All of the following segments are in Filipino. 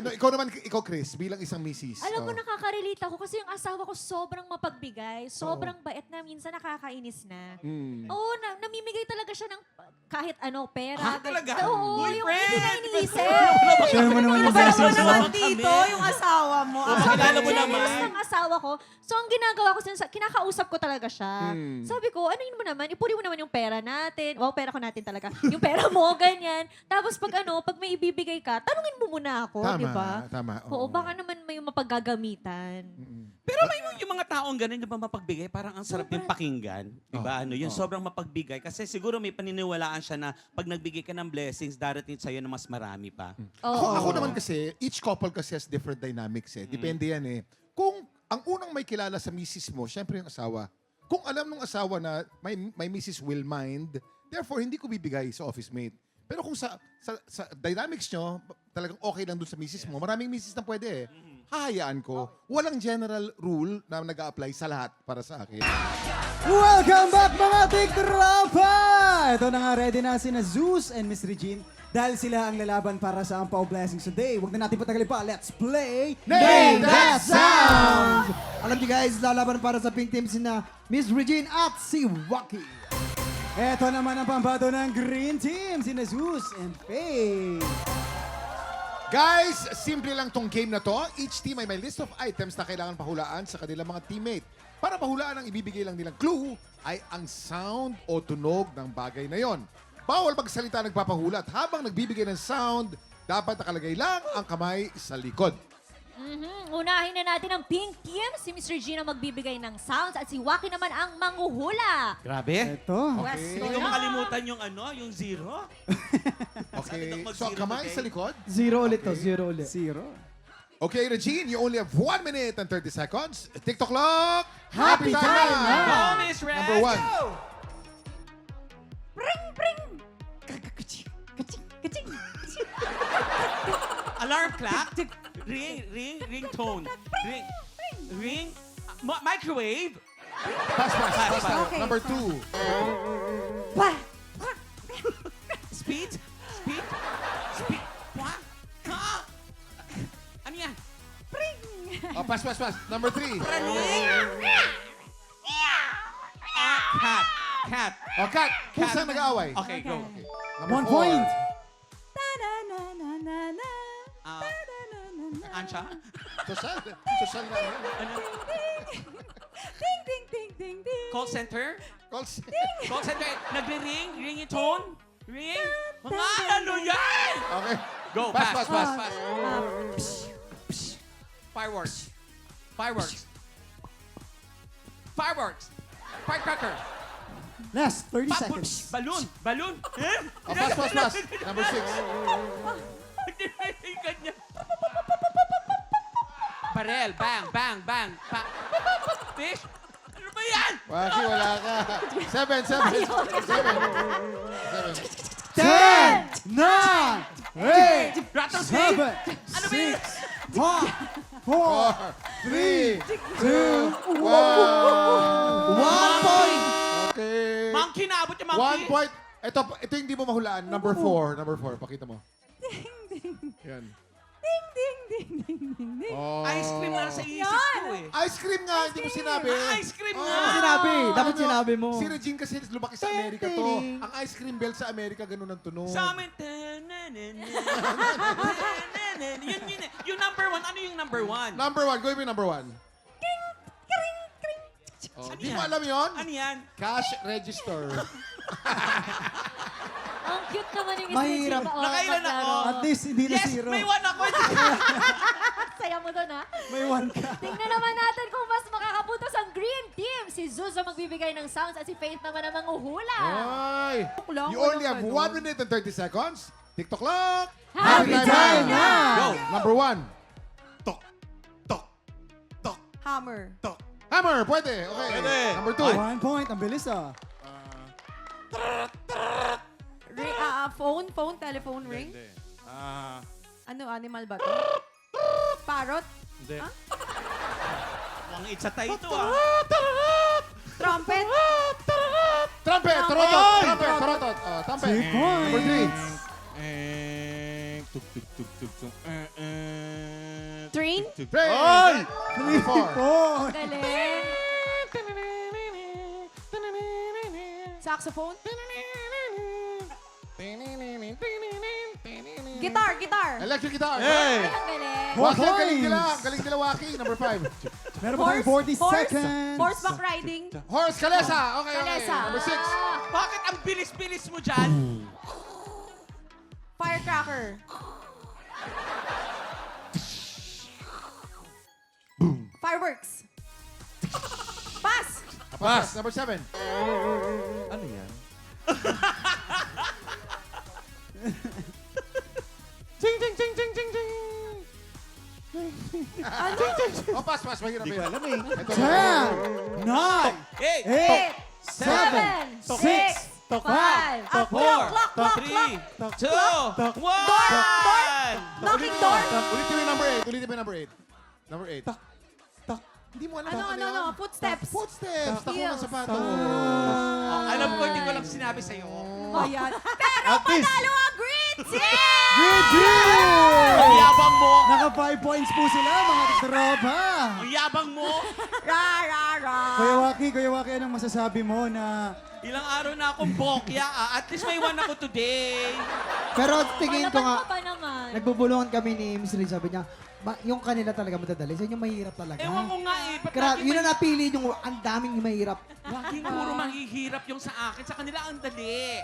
ikaw naman, ikaw Chris, bilang isang misis. Alam mo, nakaka-relate ako kasi yung asawa ko sobrang mapagbigay, sobrang bait na minsan nakakainis na. Oo, namimigay talaga siya ng kahit ano, pera. Talaga? Oo, yung hindi na iniisip. Share mo naman yung Alam mo blessings mo. naman dito, yung asawa mo. Kilala mo Generous naman. ng asawa ko. So, ang ginagawa ko, kinakausap ko talaga siya. Sabi ko, ano yun mo naman, ipuri mo naman yung pera natin. Wow, pera ko natin talaga. Yung pera mo, ganyan. Tapos pag may ibibigay ka, tanungin mo muna ako, Tama, di ba? tama. Oo, baka naman may mapaggagamitan. Pero may yung mga taong ganun, di ba mapagbigay, parang ang sarap yung pakinggan. Di ba? Ano, yung sobrang mapagbigay. Kasi siguro may paniniwalaan siya na pag nagbigay ka ng blessings, darating sa'yo na mas marami pa. Ako naman kasi, each couple kasi has different dynamics eh. Depende yan eh. Kung ang unang may kilala sa misis mo, syempre yung asawa. Kung alam ng asawa na may misis will mind, therefore hindi ko bibigay sa office mate. Pero kung sa dynamics nyo, talagang okay lang dun sa misis mo, maraming misis na pwede eh. Hahayaan ko. Walang general rule na nag-a-apply sa lahat para sa akin. Welcome back mga tiktropa! Ito na nga, ready na sina Zeus and Miss Regine dahil sila ang lalaban para sa Ampaw Blessings today. Huwag na natin patagalin pa. Let's play Name That Sound! Alam niyo guys, lalaban para sa pink team sina Miss Regine at si Waki. Ito naman ang pambato ng Green Team, sina Zeus and Faye. Guys, simple lang tong game na to. Each team ay may list of items na kailangan pahulaan sa kanilang mga teammate. Para pahulaan ang ibibigay lang nilang clue ay ang sound o tunog ng bagay na yon. Bawal magsalita nagpapahulat. Habang nagbibigay ng sound, dapat nakalagay lang ang kamay sa likod. Unahin na natin ang pink team. Si Mr. Gino magbibigay ng sounds at si Waki naman ang manghuhula. Grabe. Ito. Pwesto Hindi ko na. makalimutan yung yung zero. Okay, Sabi ng so ang kamay mag-zero sa likod. Zero ulit to, zero ulit. Zero. Okay, Regine, you only have 1 minute and 30 seconds. TikTok clock! Happy time na! Go, Miss Red! Number 1. Pring, pring. Kaching, kaching, kaching. Alarm clock. Ringtone. Ring. Microwave. Pass. Okay. Number 2. Wah. Speed. Wah. Ka. Ano yan? Oh, pass. Number 3. Cat. Oh, cut. Kung saan nag-aaway? Okay, go. Number 1 4. point. Ansha? Social na. Ding, ding, ding, ding, ding. Call center? Calls. Call center. Nagre-ring? Ringtone? Ring? Mga ano yan? Okay. Go, Pass. Fireworks. Firecracker. Last 30 seconds. Balloon. Oh, pass. Number 6. Ganyan. Barrel. Bang. Fish. Ano ba yan? Waki, wala ka. 7. 10, 9, 8, Rattlesnake. 7, Ano ba yan? 6, 5, 4, 3, 2, 1. 1 point! Okay. Monkey na. Abot yung monkey. 1 point. Ito yung hindi mo mahulaan. Number 4. Pakita mo. Yan. Ding, ding, ding, ding, ding, ding. Oh. Ice cream na sa isip ko eh. Ice cream nga, hindi mo sinabi. Ice cream Oh. nga. Sinabi, dapat sinabi mo. Si Regine kasi lumaki sa Amerika to. Ang ice cream bell sa Amerika, ganun ang tunog. Sa amin. Yung number 1. Ano yung number 1? Number 1, gawin mo yung number 1. Oh, di mo alam yon? Ano yan? Cash register. Ang cute naman yung Mahirap. Gino. Nakailan ako? At least hindi na Yes, zero. may 1 ako. Saya mo doon, ha? May 1 ka. Tingnan naman natin kung mas makakapuntos ang green team. Si Zeus ang magbibigay ng sounds at si Faith naman ang manghuhula. Ay! lang, You only walang have ano. 1 minute and 30 seconds. TikTok clock. Happy time na! Go. Number 1. Hammer. Hammer, pwede. Okay. Pwede. Number 2. 1 point. Ang bilis ah. Phone, telephone ring. Ano, animal ba to? Parrot? Hindi. Ang itsatay ito ah. Trumpet? Trumpet. Trumpet. Three Number 3. points. Train? Ay! 3, 4. Galing. Saxophone? Guitar. Electric guitar. Ay, ang galing. Waki, Points. galing nila, Waki. Number 5. Meron pa tayong 40 seconds. Horseback riding. Horse, Kalesa. Okay. Kalesa. Number 6. Bakit ang bilis-bilis mo dyan? Firecracker. Fireworks. Pass. Pass. Number 7. Ano yan? Oh, pass. Mahirap Hindi ko yun. alam eh. Ito. 10, 9, Hey! 8, 7, 6, 5, Clock. 3, 2, 1! Knocking door. Ulitin mo yung number 8. Number 8. Hindi mo alam kung Ano? yun. Footsteps. Footsteps. Tako ng Heels. sapato. Alam ko, hindi ko lang sinabi sa'yo. Ayan. Pero At least, panalo ang green team! Green team! Ang yabang mo! Naka 5 points po sila, mga tropa. Ang yabang mo! Ra. Kuya Waki, anong masasabi mo na Ilang araw na akong bokya. At least may one ako today. Pero tingin ko Palaban nga, ka pa naman. nagbubulungan kami ni Miss Lee, sabi niya, yung kanila talaga madadali, sa inyo mahirap talaga. Ewan ko nga eh. Ba't Kaya lagi yun may- ang napili yung ang daming mahirap. Laging puro mahihirap yung sa akin. Sa kanila ang dali.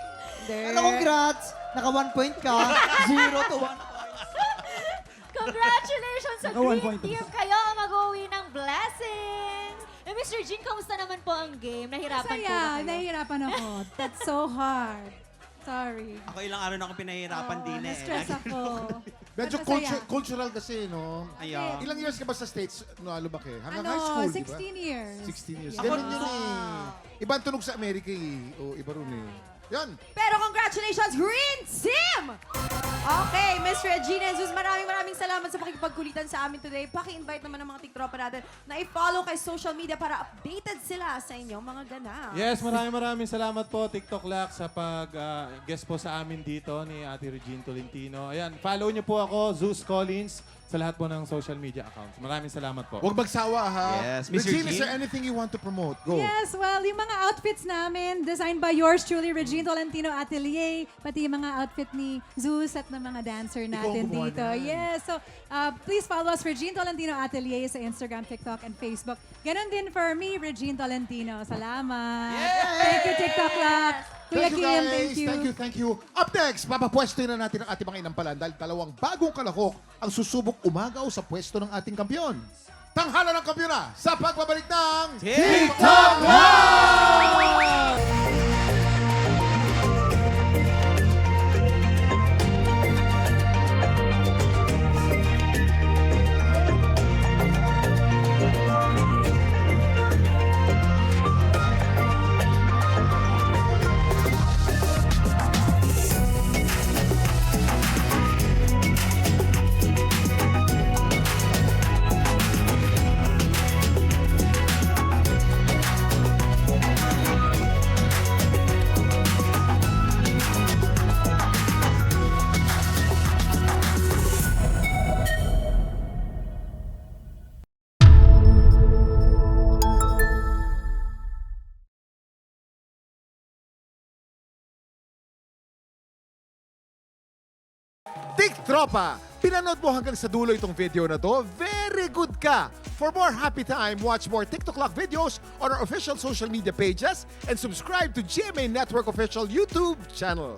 Pero congrats, naka 1 point ka, 0 to 1. Congratulations sa Naka 1 Green point. Team! Kayo ang mag-uwi ng blessings! Eh, Mr. Jean, kamusta naman po ang game? Nahirapan po ba Masaya, kayo? nahihirapan ako. That's so hard. Sorry. Ako ilang araw na akong pinahihirapan din eh. Na-stress ako. Medyo But masaya. cultural kasi, no? Ayaw. Ilang years ka ba sa States? No, lumaki? Hanggang Ano, high school, di ba? 16 years. 16 years. Ako- Ganun yun eh. Ibang tunog sa Amerika eh. O, iba rin eh. Yan. Pero congratulations, Green Team! Okay, Miss Regina Jesus, maraming salamat sa pakikipagkulitan sa amin today. Paki-invite naman ng mga tiktropa natin na i-follow kay social media para updated sila sa inyong mga ganap. yes, maraming salamat po TikTok Lack sa pag-guest po sa amin dito ni Ate Regine Tolentino. Ayan, follow niyo po ako, Zeus Collins, sa lahat po ng social media accounts. Maraming salamat po. Huwag magsawa, ha? Yes, Miss Regine, is Regine? there anything you want to promote? Go. Yes, well, yung mga outfits namin, designed by yours truly, Regine Tolentino Atelier, pati yung mga outfit ni Zeus at ng mga dancer natin gumawa dito. niyan. Yes, so please follow us, Regine Tolentino Atelier, sa Instagram, TikTok, and Facebook. Ganon din for me, Regine Tolentino. Salamat. Thank you, TikTok Lab. Kuya Thank you, Kim, guys. Thank you. Up next, papapwestoy na natin ang ating mga inampalan dahil dalawang bagong kalahok ang susubok umagaw sa pwesto ng ating kampyon. Tanghala ng kampyon na sa pagbabalik ng TikTok Tiktropa! Pinanood mo hanggang sa dulo itong video na to? Very good ka! For more happy time, watch more TikTok Lock videos on our official social media pages and subscribe to GMA Network official YouTube channel.